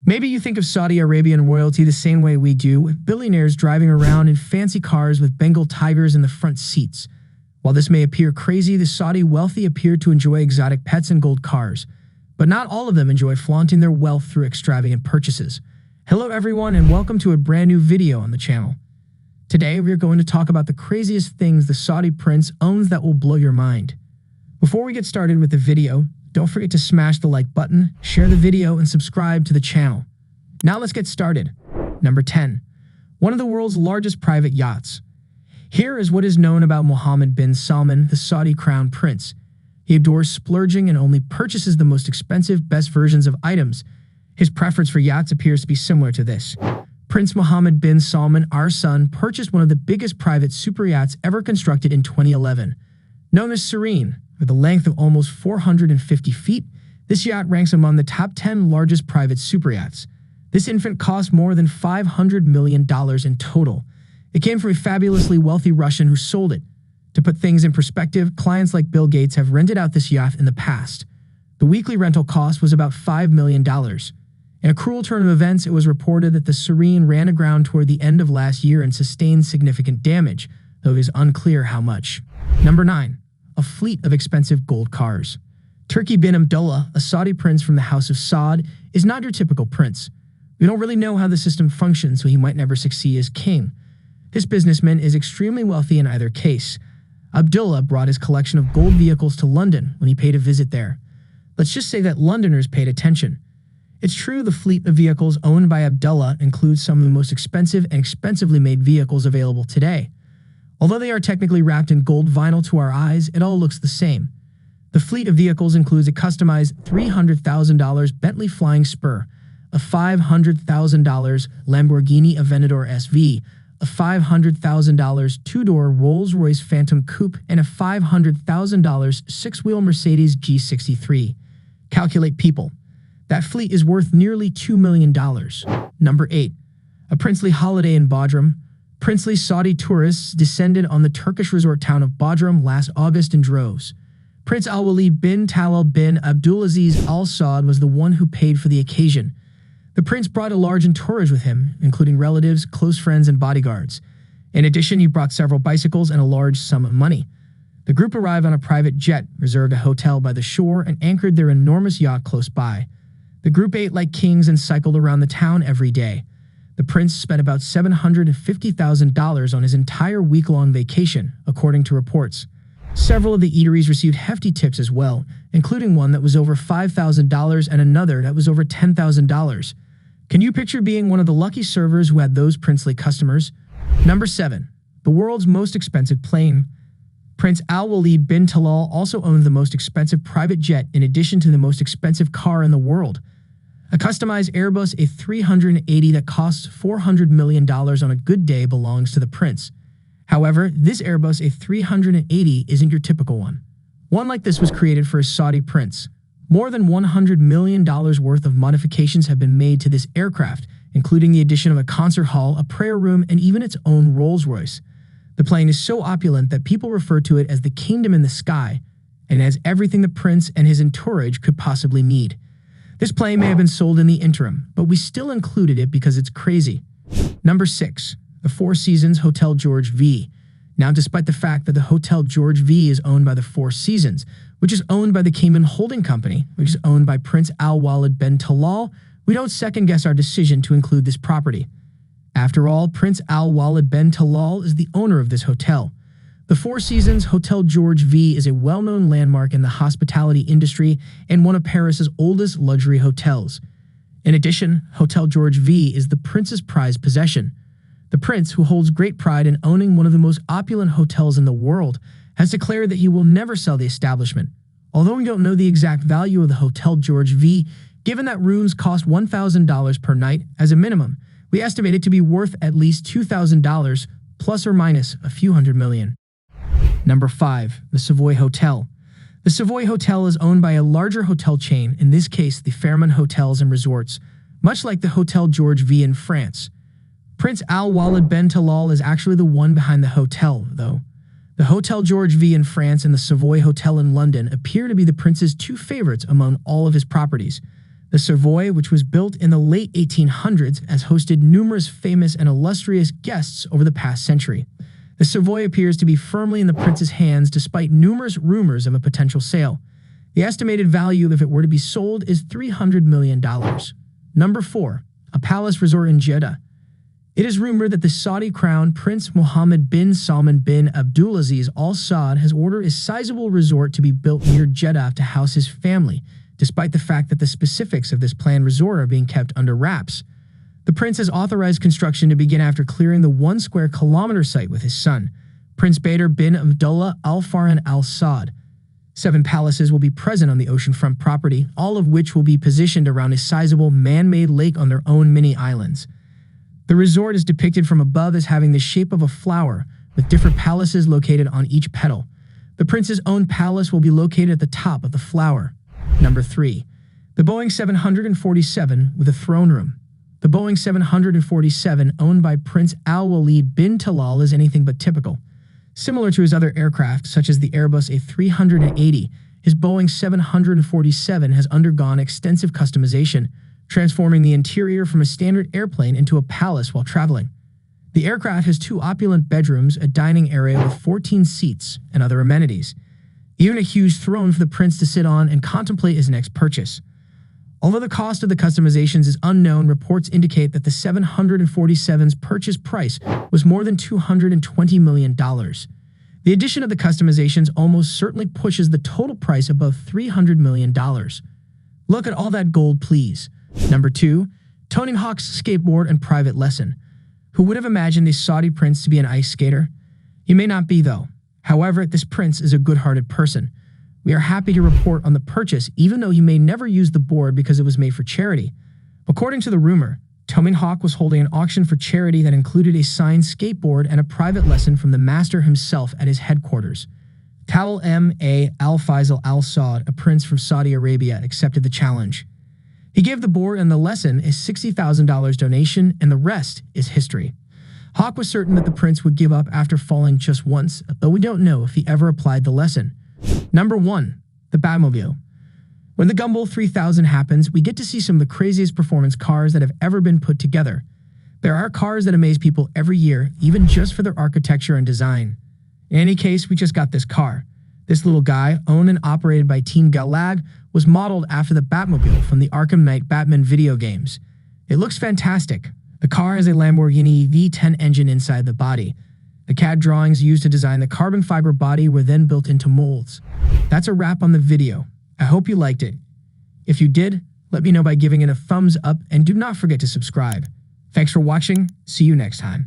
Maybe you think of Saudi Arabian royalty the same way we do, with billionaires driving around in fancy cars with Bengal tigers in the front seats. While this may appear crazy, the Saudi wealthy appear to enjoy exotic pets and gold cars. But not all of them enjoy flaunting their wealth through extravagant purchases. Hello everyone and welcome to a brand new video on the channel. Today we are going to talk about the craziest things the Saudi prince owns that will blow your mind. Before we get started with the video, don't forget to smash the like button, share the video, and subscribe to the channel. Now let's get started. Number 10. One of the world's largest private yachts. Here is what is known about Mohammed bin Salman, the Saudi crown prince. He adores splurging and only purchases the most expensive, best versions of items. His preference for yachts appears to be similar to this. Prince Mohammed bin Salman, our son, purchased one of the biggest private super yachts ever constructed in 2011. Known as Serene, with a length of almost 450 feet, this yacht ranks among the top 10 largest private super yachts. This infant cost more than $500 million in total. It came from a fabulously wealthy Russian who sold it. To put things in perspective, clients like Bill Gates have rented out this yacht in the past. The weekly rental cost was about $5 million. In a cruel turn of events, it was reported that the Serene ran aground toward the end of last year and sustained significant damage, though it is unclear how much. Number 9. A fleet of expensive gold cars. Turki bin Abdullah, a Saudi prince from the House of Saud, is not your typical prince. We don't really know how the system functions, so he might never succeed as king. This businessman is extremely wealthy in either case. Abdullah brought his collection of gold vehicles to London when he paid a visit there. Let's just say that Londoners paid attention. It's true the fleet of vehicles owned by Abdullah includes some of the most expensive and expensively made vehicles available today. Although they are technically wrapped in gold vinyl to our eyes, it all looks the same. The fleet of vehicles includes a customized $300,000 Bentley Flying Spur, a $500,000 Lamborghini Aventador SV, a $500,000 two-door Rolls-Royce Phantom Coupe, and a $500,000 six-wheel Mercedes G63. Calculate people. That fleet is worth nearly $2 million. Number 8. A princely holiday in Bodrum. Princely Saudi tourists descended on the Turkish resort town of Bodrum last August in droves. Prince Al-Walid bin Talal bin Abdulaziz Al Saud was the one who paid for the occasion. The prince brought a large entourage with him, including relatives, close friends, and bodyguards. In addition, he brought several bicycles and a large sum of money. The group arrived on a private jet, reserved a hotel by the shore, and anchored their enormous yacht close by. The group ate like kings and cycled around the town every day. The prince spent about $750,000 on his entire week-long vacation, according to reports. Several of the eateries received hefty tips as well, including one that was over $5,000 and another that was over $10,000. Can you picture being one of the lucky servers who had those princely customers? Number 7. The world's most expensive plane. Prince Al-Walid bin Talal also owned the most expensive private jet in addition to the most expensive car in the world. A customized Airbus A380 that costs $400 million on a good day belongs to the prince. However, this Airbus A380 isn't your typical one. One like this was created for a Saudi prince. More than $100 million worth of modifications have been made to this aircraft, including the addition of a concert hall, a prayer room, and even its own Rolls-Royce. The plane is so opulent that people refer to it as the kingdom in the sky, and has everything the prince and his entourage could possibly need. This plane may have been sold in the interim, but we still included it because it's crazy. Number 6. The Four Seasons Hotel George V. Now, despite the fact that the Hotel George V is owned by the Four Seasons, which is owned by the Cayman Holding Company, which is owned by Prince Al-Walid bin Talal, we don't second-guess our decision to include this property. After all, Prince Al-Walid bin Talal is the owner of this hotel. The Four Seasons Hotel George V is a well-known landmark in the hospitality industry and one of Paris's oldest luxury hotels. In addition, Hotel George V is the prince's prized possession. The prince, who holds great pride in owning one of the most opulent hotels in the world, has declared that he will never sell the establishment. Although we don't know the exact value of the Hotel George V, given that rooms cost $1,000 per night as a minimum, we estimate it to be worth at least $2,000, plus or minus a few hundred million. Number 5. The Savoy Hotel. The Savoy Hotel is owned by a larger hotel chain, in this case the Fairmont Hotels and Resorts, much like the Hotel George V in France. Prince Al-Walid bin Talal is actually the one behind the hotel, though. The Hotel George V in France and the Savoy Hotel in London appear to be the prince's two favorites among all of his properties. The Savoy, which was built in the late 1800s, has hosted numerous famous and illustrious guests over the past century. The Savoy appears to be firmly in the prince's hands despite numerous rumors of a potential sale. The estimated value if it were to be sold is $300 million. Number 4. A palace resort in Jeddah. It is rumored that the Saudi crown Prince Mohammed bin Salman bin Abdulaziz Al Saud has ordered a sizable resort to be built near Jeddah to house his family, despite the fact that the specifics of this planned resort are being kept under wraps. The prince has authorized construction to begin after clearing the 1 square kilometer site with his son, Prince Badr bin Abdullah Al Farhan Al Saud. 7 palaces will be present on the oceanfront property, all of which will be positioned around a sizable man-made lake on their own mini islands. The resort is depicted from above as having the shape of a flower, with different palaces located on each petal. The prince's own palace will be located at the top of the flower. Number 3. The Boeing 747 with a throne room. The Boeing 747, owned by Prince Al Walid bin Talal, is anything but typical. Similar to his other aircraft, such as the Airbus A380, his Boeing 747 has undergone extensive customization, transforming the interior from a standard airplane into a palace while traveling. The aircraft has 2 opulent bedrooms, a dining area with 14 seats, and other amenities. Even a huge throne for the prince to sit on and contemplate his next purchase. Although the cost of the customizations is unknown, reports indicate that the 747's purchase price was more than $220 million. The addition of the customizations almost certainly pushes the total price above $300 million. Look at all that gold, please. Number 2. Tony Hawk's skateboard and private lesson. Who would have imagined a Saudi prince to be an ice skater? You may not be, though. However, this prince is a good-hearted person. We are happy to report on the purchase, even though he may never use the board because it was made for charity. According to the rumor, Tony Hawk was holding an auction for charity that included a signed skateboard and a private lesson from the master himself at his headquarters. Talal M.A. Al Faisal Al Saud, a prince from Saudi Arabia, accepted the challenge. He gave the board and the lesson a $60,000 donation, and the rest is history. Hawk was certain that the prince would give up after falling just once, though we don't know if he ever applied the lesson. Number 1. The Batmobile. When the Gumball 3000 happens, we get to see some of the craziest performance cars that have ever been put together. There are cars that amaze people every year, even just for their architecture and design. In any case, we just got this car. This little guy, owned and operated by Team Galag, was modeled after the Batmobile from the Arkham Knight Batman video games. It looks fantastic. The car has a Lamborghini V10 engine inside the body. The CAD drawings used to design the carbon fiber body were then built into molds. That's a wrap on the video. I hope you liked it. If you did, let me know by giving it a thumbs up and do not forget to subscribe. Thanks for watching. See you next time.